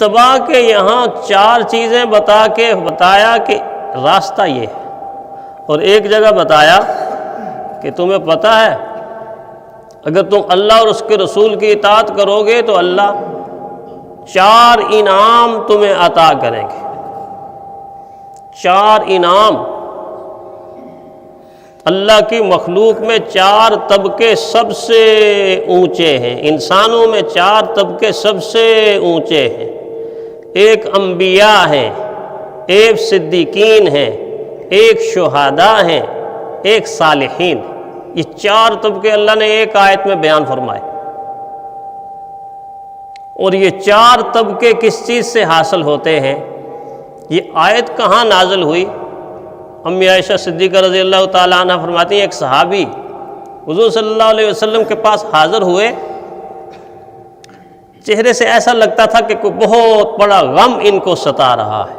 اتباع کے یہاں 4 چیزیں بتایا کہ راستہ یہ ہے، اور ایک جگہ بتایا کہ تمہیں پتہ ہے اگر تم اللہ اور اس کے رسول کی اطاعت کرو گے تو اللہ 4 انعام تمہیں عطا کریں گے۔ 4 انعام۔ اللہ کی مخلوق میں 4 طبقے سب سے اونچے ہیں، انسانوں میں 4 طبقے سب سے اونچے ہیں۔ ایک انبیاء ہیں، ایک صدیقین ہیں، ایک شہداء ہیں، ایک صالحین۔ یہ 4 طبقے اللہ نے ایک آیت میں بیان فرمائے۔ اور یہ 4 طبقے کس چیز سے حاصل ہوتے ہیں؟ یہ آیت کہاں نازل ہوئی؟ امی عائشہ صدیقہ رضی اللہ تعالیٰ عنہ فرماتی ہیں ایک صحابی حضور صلی اللہ علیہ وسلم کے پاس حاضر ہوئے، چہرے سے ایسا لگتا تھا کہ کوئی بہت بڑا غم ان کو ستا رہا ہے،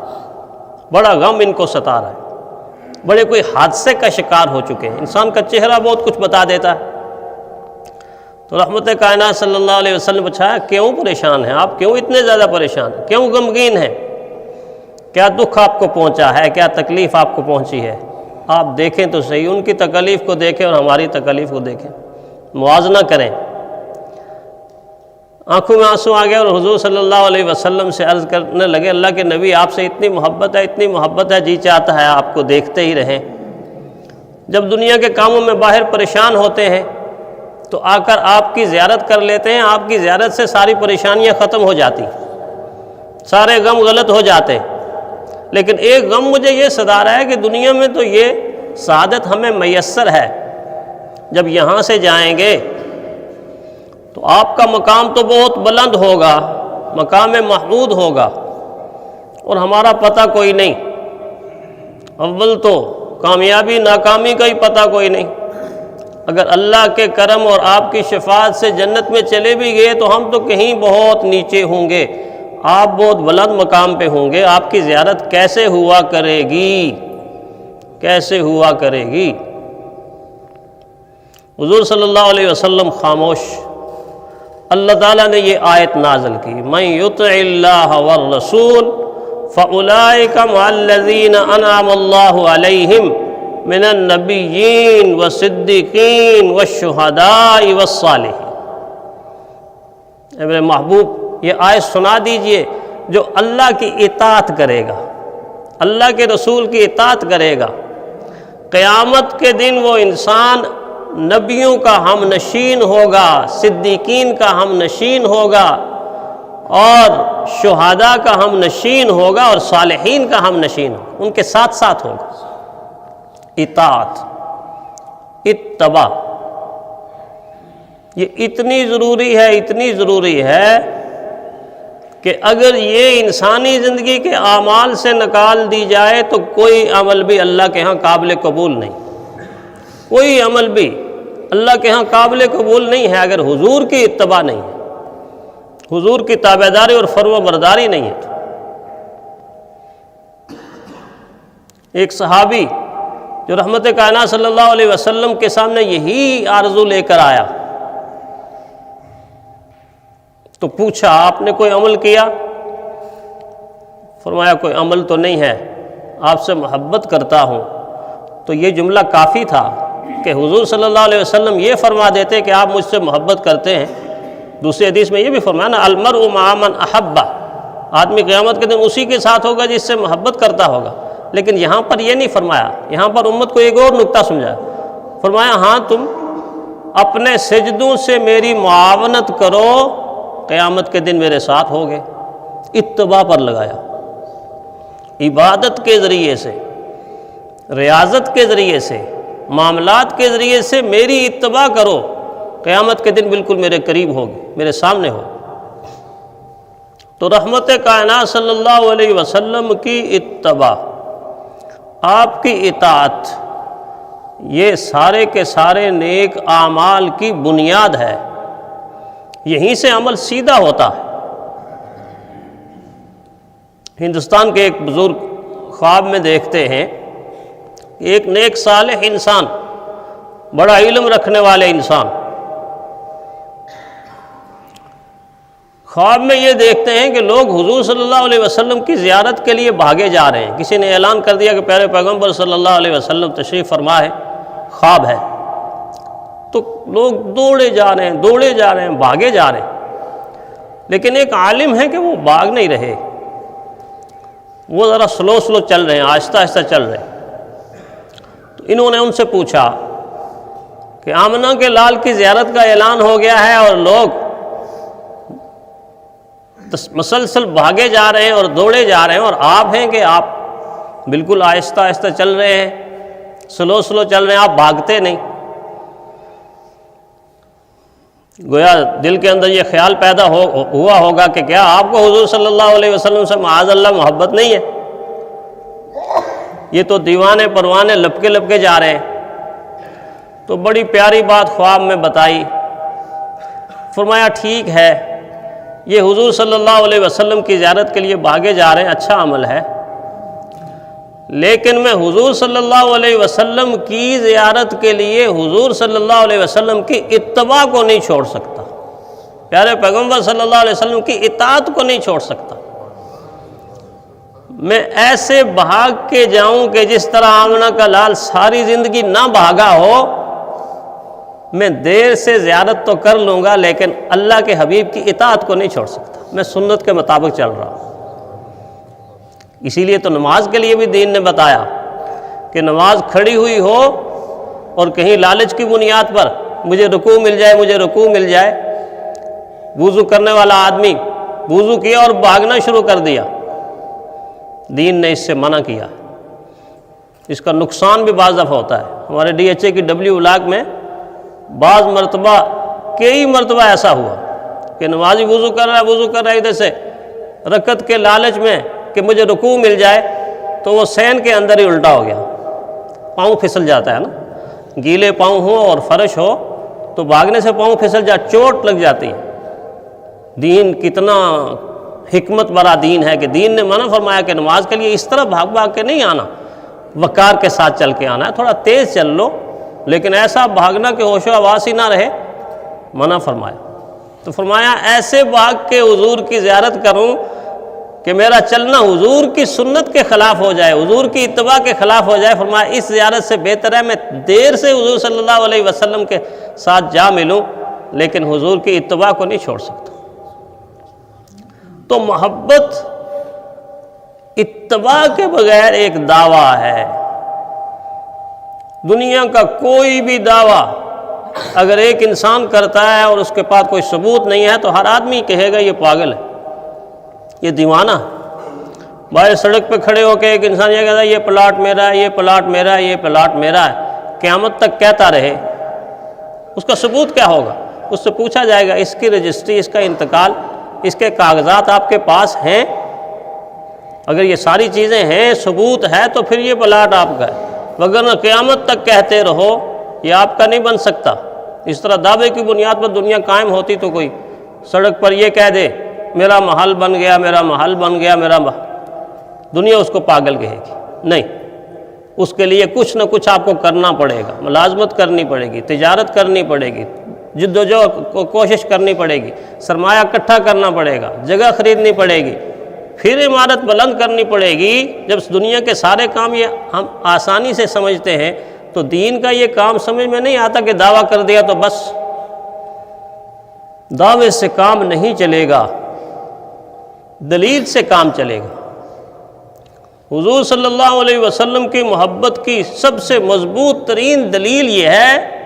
بڑا غم ان کو ستا رہا ہے، بڑے کوئی حادثے کا شکار ہو چکے ہیں۔ انسان کا چہرہ بہت کچھ بتا دیتا ہے۔ تو رحمت کائنات صلی اللہ علیہ وسلم پوچھا کیوں پریشان ہیں آپ، کیوں اتنے زیادہ پریشان ہیں، کیوں غمگین ہیں، کیا دکھ آپ کو پہنچا ہے، کیا تکلیف آپ کو پہنچی ہے؟ آپ دیکھیں تو صحیح، ان کی تکلیف کو دیکھیں اور ہماری تکلیف کو دیکھیں، موازنہ کریں۔ آنکھوں میں آنسو آ گیا اور حضور صلی اللہ علیہ وسلم سے عرض کرنے لگے اللہ کے نبی آپ سے اتنی محبت ہے، اتنی محبت ہے، جی چاہتا ہے آپ کو دیکھتے ہی رہیں۔ جب دنیا کے کاموں میں باہر پریشان ہوتے ہیں تو آ کر آپ کی زیارت کر لیتے ہیں، آپ کی زیارت سے ساری پریشانیاں ختم ہو جاتی، سارے غم غلط ہو جاتے۔ لیکن ایک غم مجھے یہ ستا رہا ہے کہ دنیا میں تو یہ سعادت ہمیں میسر ہے، جب یہاں سے جائیں گے تو آپ کا مقام تو بہت بلند ہوگا، مقام محمود ہوگا، اور ہمارا پتہ کوئی نہیں۔ اول تو کامیابی ناکامی کا ہی پتہ کوئی نہیں۔ اگر اللہ کے کرم اور آپ کی شفاعت سے جنت میں چلے بھی گئے تو ہم تو کہیں بہت نیچے ہوں گے، آپ بہت بلند مقام پہ ہوں گے۔ آپ کی زیارت کیسے ہوا کرے گی، کیسے ہوا کرے گی؟ حضور صلی اللہ علیہ وسلم خاموش۔ اللہ تعالیٰ نے یہ آیت نازل کی، من یطع اللہ والرسول فاولئک مع الذین انعم اللہ علیہم من النبیین والصدیقین والشہداء والصالحین۔ اے میرے محبوب یہ آیت سنا دیجئے، جو اللہ کی اطاعت کرے گا، اللہ کے رسول کی اطاعت کرے گا، قیامت کے دن وہ انسان نبیوں کا ہم نشین ہوگا، صدیقین کا ہم نشین ہوگا، اور شہداء کا ہم نشین ہوگا، اور صالحین کا ہم نشین ہوگا، ان کے ساتھ ساتھ ہوگا۔ اطاعت، اتباع، یہ اتنی ضروری ہے، اتنی ضروری ہے کہ اگر یہ انسانی زندگی کے اعمال سے نکال دی جائے تو کوئی عمل بھی اللہ کے ہاں قابل قبول نہیں، کوئی عمل بھی اللہ کے ہاں قابل قبول نہیں ہے اگر حضور کی اتباع نہیں ہے، حضور کی تابعداری اور فرما برداری نہیں ہے۔ ایک صحابی جو رحمت کائنات صلی اللہ علیہ وسلم کے سامنے یہی آرزو لے کر آیا تو پوچھا آپ نے کوئی عمل کیا؟ فرمایا کوئی عمل تو نہیں ہے، آپ سے محبت کرتا ہوں۔ تو یہ جملہ کافی تھا کہ حضور صلی اللہ علیہ وسلم یہ فرما دیتے کہ آپ مجھ سے محبت کرتے ہیں۔ دوسری حدیث میں یہ بھی فرمایا نا، المرء مع من احب، آدمی قیامت کے دن اسی کے ساتھ ہوگا جس سے محبت کرتا ہوگا۔ لیکن یہاں پر یہ نہیں فرمایا، یہاں پر امت کو ایک اور نکتہ سمجھایا، فرمایا ہاں تم اپنے سجدوں سے میری معاونت کرو، قیامت کے دن میرے ساتھ ہوگے۔ اتباع پر لگایا، عبادت کے ذریعے سے، ریاضت کے ذریعے سے، معاملات کے ذریعے سے میری اتباع کرو، قیامت کے دن بالکل میرے قریب ہوگی، میرے سامنے ہو۔ تو رحمت کائنات صلی اللہ علیہ وسلم کی اتباع، آپ کی اطاعت، یہ سارے کے سارے نیک اعمال کی بنیاد ہے، یہیں سے عمل سیدھا ہوتا ہے۔ ہندوستان کے ایک بزرگ خواب میں دیکھتے ہیں کہ ایک نیک صالح انسان، بڑا علم رکھنے والے انسان، خواب میں یہ دیکھتے ہیں کہ لوگ حضور صلی اللہ علیہ وسلم کی زیارت کے لیے بھاگے جا رہے ہیں. کسی نے اعلان کر دیا کہ پیارے پیغمبر صلی اللہ علیہ وسلم تشریف فرما ہے، خواب ہے، تو لوگ دوڑے جا رہے ہیں، بھاگے جا رہے ہیں. لیکن ایک عالم ہے کہ وہ بھاگ نہیں رہے، وہ ذرا سلو چل رہے ہیں، آہستہ آہستہ چل رہے ہیں. تو انہوں نے ان سے پوچھا کہ آمنہ کے لال کی زیارت کا اعلان ہو گیا ہے اور لوگ مسلسل بھاگے جا رہے ہیں اور دوڑے جا رہے ہیں، اور آپ ہیں کہ آپ بالکل آہستہ آہستہ چل رہے ہیں، سلو چل رہے ہیں، آپ بھاگتے نہیں. گویا دل کے اندر یہ خیال پیدا ہوا ہوگا کہ کیا آپ کو حضور صلی اللہ علیہ وسلم سے معاذ اللہ محبت نہیں ہے؟ یہ تو دیوانے پروانے لپکے جا رہے ہیں. تو بڑی پیاری بات خواب میں بتائی. فرمایا ٹھیک ہے، یہ حضور صلی اللہ علیہ وسلم کی زیارت کے لیے بھاگے جا رہے ہیں، اچھا عمل ہے، لیکن میں حضور صلی اللہ علیہ وسلم کی زیارت کے لیے حضور صلی اللہ علیہ وسلم کی اتباع کو نہیں چھوڑ سکتا، پیارے پیغمبر صلی اللہ علیہ وسلم کی اطاعت کو نہیں چھوڑ سکتا. میں ایسے بھاگ کے جاؤں کہ جس طرح آمنہ کا لال ساری زندگی نہ بھاگا ہو. میں دیر سے زیارت تو کر لوں گا لیکن اللہ کے حبیب کی اطاعت کو نہیں چھوڑ سکتا، میں سنت کے مطابق چل رہا ہوں. اسی لیے تو نماز کے لیے بھی دین نے بتایا کہ نماز کھڑی ہوئی ہو اور کہیں لالچ کی بنیاد پر مجھے رکوع مل جائے، وضو کرنے والا آدمی وضو کیا اور بھاگنا شروع کر دیا، دین نے اس سے منع کیا. اس کا نقصان بھی بعض دفعہ ہوتا ہے. ہمارے DHA کی W بلاک میں بعض مرتبہ کئی مرتبہ ایسا ہوا کہ نمازی وضو کر رہا ہے ادھر سے رکعت کے لالچ میں کہ مجھے رکوع مل جائے تو وہ سین کے اندر ہی الٹا ہو گیا، پاؤں پھسل جاتا ہے نا، گیلے پاؤں ہو اور فرش ہو تو بھاگنے سے پاؤں پھسل چوٹ لگ جاتی ہے. دین کتنا حکمت برا دین ہے کہ دین نے منع فرمایا کہ نماز کے لیے اس طرح بھاگ کے نہیں آنا، وقار کے ساتھ چل کے آنا ہے، تھوڑا تیز چل لو لیکن ایسا بھاگنا کہ ہوش و حواس ہی نہ رہے، منع فرمایا. تو فرمایا ایسے بھاگ کے حضور کی زیارت کروں کہ میرا چلنا حضور کی سنت کے خلاف ہو جائے، حضور کی اتباع کے خلاف ہو جائے. فرمایا اس زیارت سے بہتر ہے میں دیر سے حضور صلی اللہ علیہ وسلم کے ساتھ جا ملوں لیکن حضور کی اتباع کو نہیں چھوڑ سکتا. تو محبت اتباع کے بغیر ایک دعویٰ ہے. دنیا کا کوئی بھی دعویٰ اگر ایک انسان کرتا ہے اور اس کے پاس کوئی ثبوت نہیں ہے تو ہر آدمی کہے گا یہ پاگل ہے، یہ دیوانہ ہے. باہر سڑک پہ کھڑے ہو کے ایک انسان یہ کہتا ہے یہ پلاٹ میرا ہے، یہ پلاٹ میرا ہے، یہ پلاٹ میرا ہے، قیامت تک کہتا رہے، اس کا ثبوت کیا ہوگا؟ اس سے پوچھا جائے گا اس کی رجسٹری، اس کا انتقال، اس کے کاغذات آپ کے پاس ہیں؟ اگر یہ ساری چیزیں ہیں، ثبوت ہے، تو پھر یہ پلاٹ آپ کا ہے، وگرنہ قیامت تک کہتے رہو یہ آپ کا نہیں بن سکتا. اس طرح دعوے کی بنیاد پر دنیا قائم ہوتی تو کوئی سڑک پر یہ کہہ دے میرا محل بن گیا، میرا محل بن گیا، دنیا اس کو پاگل کہے گی. نہیں، اس کے لیے کچھ نہ کچھ آپ کو کرنا پڑے گا، ملازمت کرنی پڑے گی، تجارت کرنی پڑے گی، جد و جہد کوشش کرنی پڑے گی، سرمایہ اکٹھا کرنا پڑے گا، جگہ خریدنی پڑے گی، پھر عمارت بلند کرنی پڑے گی. جب دنیا کے سارے کام یہ ہم آسانی سے سمجھتے ہیں تو دین کا یہ کام سمجھ میں نہیں آتا کہ دعویٰ کر دیا تو بس. دعوے سے کام نہیں چلے گا، دلیل سے کام چلے گا. حضور صلی اللہ علیہ وسلم کی محبت کی سب سے مضبوط ترین دلیل یہ ہے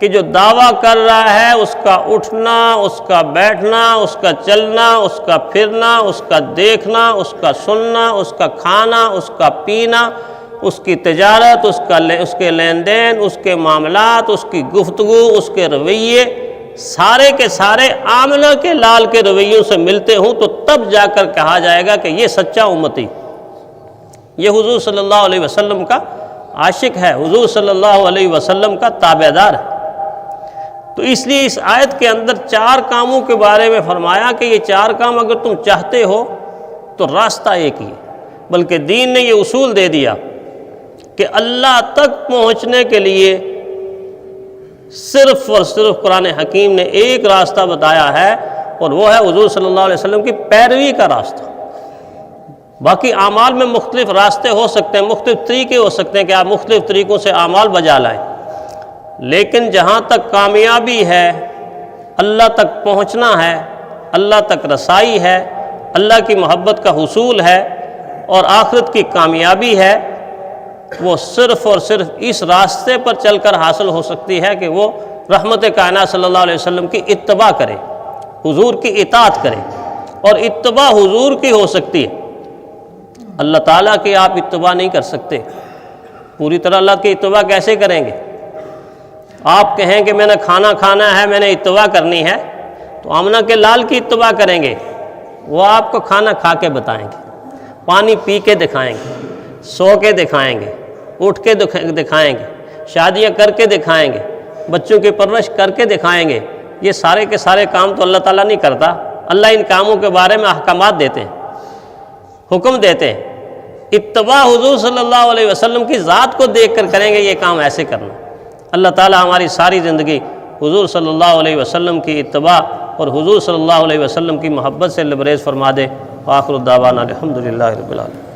کہ جو دعویٰ کر رہا ہے اس کا اٹھنا، اس کا بیٹھنا، اس کا چلنا، اس کا پھرنا، اس کا دیکھنا، اس کا سننا، اس کا کھانا، اس کا پینا، اس کی تجارت، اس کے لین دین، اس کے معاملات، اس کی گفتگو، اس کے رویے، سارے کے سارے آمنہ کے لال کے رویوں سے ملتے ہوں تو تب جا کر کہا جائے گا کہ یہ سچا امتی، یہ حضور صلی اللہ علیہ وسلم کا عاشق ہے، حضور صلی اللہ علیہ وسلم کا تابعدار ہے. تو اس لیے اس آیت کے اندر 4 کاموں کے بارے میں فرمایا کہ یہ 4 کام اگر تم چاہتے ہو تو راستہ ایک ہی ہے، بلکہ دین نے یہ اصول دے دیا کہ اللہ تک پہنچنے کے لیے صرف اور صرف قرآن حکیم نے ایک راستہ بتایا ہے، اور وہ ہے حضور صلی اللہ علیہ وسلم کی پیروی کا راستہ۔ باقی اعمال میں مختلف راستے ہو سکتے ہیں، مختلف طریقے ہو سکتے ہیں کہ آپ مختلف طریقوں سے اعمال بجا لائیں، لیکن جہاں تک کامیابی ہے، اللہ تک پہنچنا ہے، اللہ تک رسائی ہے، اللہ کی محبت کا حصول ہے اور آخرت کی کامیابی ہے، وہ صرف اور صرف اس راستے پر چل کر حاصل ہو سکتی ہے کہ وہ رحمت کائنات صلی اللہ علیہ وسلم کی اتباع کرے، حضور کی اطاعت کرے، اور اتباع حضور کی ہو سکتی ہے۔ اللہ تعالیٰ کی آپ اتباع نہیں کر سکتے، پوری طرح اللہ کی اتباع کیسے کریں گے؟ آپ کہیں کہ میں نے کھانا کھانا ہے، میں نے اتباع کرنی ہے، تو آمنہ کے لال کی اتباع کریں گے، وہ آپ کو کھانا کھا کے بتائیں گے، پانی پی کے دکھائیں گے، سو کے دکھائیں گے، اٹھ کے دکھائیں گے، شادیاں کر کے دکھائیں گے، بچوں کی پرورش کر کے دکھائیں گے۔ یہ سارے کے سارے کام تو اللہ تعالیٰ نہیں کرتا، اللہ ان کاموں کے بارے میں احکامات دیتے ہیں، حکم دیتے ہیں۔ اتباع حضور صلی اللہ علیہ وسلم کی ذات کو دیکھ کر کریں گے یہ کام ایسے کرنا۔ اللہ تعالیٰ ہماری ساری زندگی حضور صلی اللہ علیہ وسلم کی اتباع اور حضور صلی اللہ علیہ وسلم کی محبت سے لبریز فرما دے۔ وآخر الدعوانا الحمدللہ رب العالمین۔